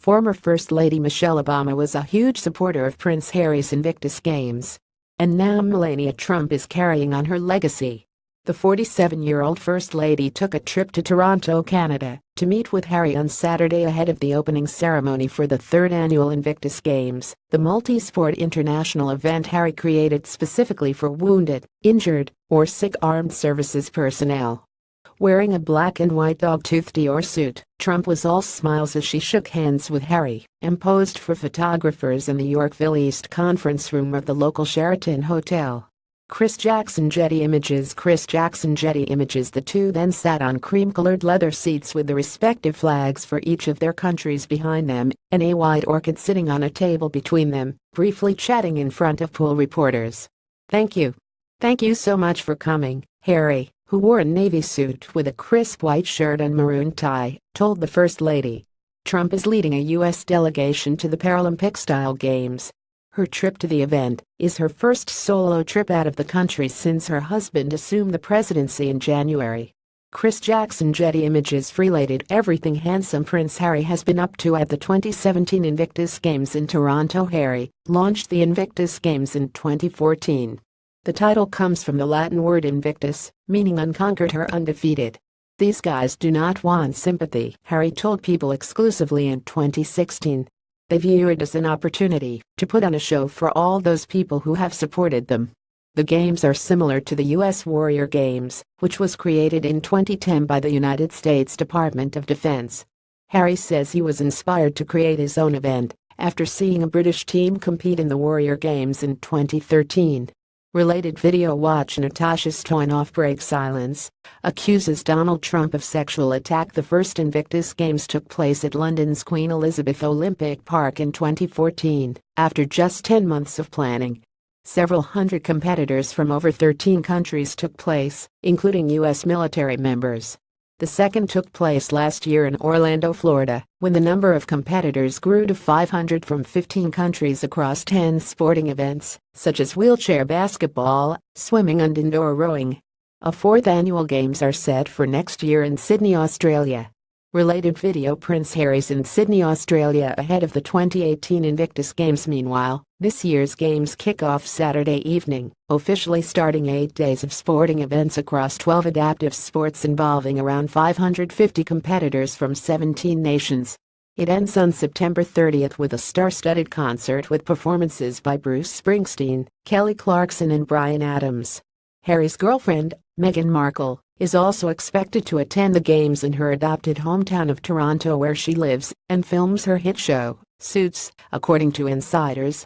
Former First Lady Michelle Obama was a huge supporter of Prince Harry's Invictus Games. And now Melania Trump is carrying on her legacy. The 47-year-old First Lady took a trip to Toronto, Canada, to meet with Harry on Saturday ahead of the opening ceremony for the third annual Invictus Games, the multi-sport international event Harry created specifically for wounded, injured, or sick armed services personnel. Wearing a black and white dog-tooth Dior suit, Trump was all smiles as she shook hands with Harry and posed for photographers in the Yorkville East conference room of the local Sheraton Hotel. Chris Jackson Getty Images. The two then sat on cream-colored leather seats with the respective flags for each of their countries behind them and a white orchid sitting on a table between them, briefly chatting in front of pool reporters. "Thank you. Thank you so much for coming," Harry, who wore a navy suit with a crisp white shirt and maroon tie, told the First Lady. Trump is leading a U.S. delegation to the Paralympic-style games. Her trip to the event is her first solo trip out of the country since her husband assumed the presidency in January. Chris Jackson Getty Images related everything handsome Prince Harry has been up to at the 2017 Invictus Games in Toronto. Harry launched the Invictus Games in 2014. The title comes from the Latin word invictus, meaning unconquered or undefeated. "These guys do not want sympathy," Harry told People exclusively in 2016. They view it as an opportunity to put on a show for all those people who have supported them. The games are similar to the U.S. Warrior Games, which was created in 2010 by the United States Department of Defense. Harry says he was inspired to create his own event after seeing a British team compete in the Warrior Games in 2013. Related video. Watch. Natasha Stoynoff breaks silence, accuses Donald Trump of sexual attack. The first Invictus Games took place at London's Queen Elizabeth Olympic Park in 2014, after just 10 months of planning. Several hundred competitors from over 13 countries took place, including U.S. military members. The second took place last year in Orlando, Florida, when the number of competitors grew to 500 from 15 countries across 10 sporting events, such as wheelchair basketball, swimming and indoor rowing. A fourth annual games are set for next year in Sydney, Australia. Related video. Prince Harry's in Sydney, Australia ahead of the 2018 Invictus Games. Meanwhile, this year's games kick off Saturday evening, officially starting 8 days of sporting events across 12 adaptive sports involving around 550 competitors from 17 nations. It ends on September 30th with a star-studded concert with performances by Bruce Springsteen, Kelly Clarkson and Bryan Adams. Harry's girlfriend, Meghan Markle, is also expected to attend the games in her adopted hometown of Toronto, where she lives and films her hit show, Suits, according to insiders.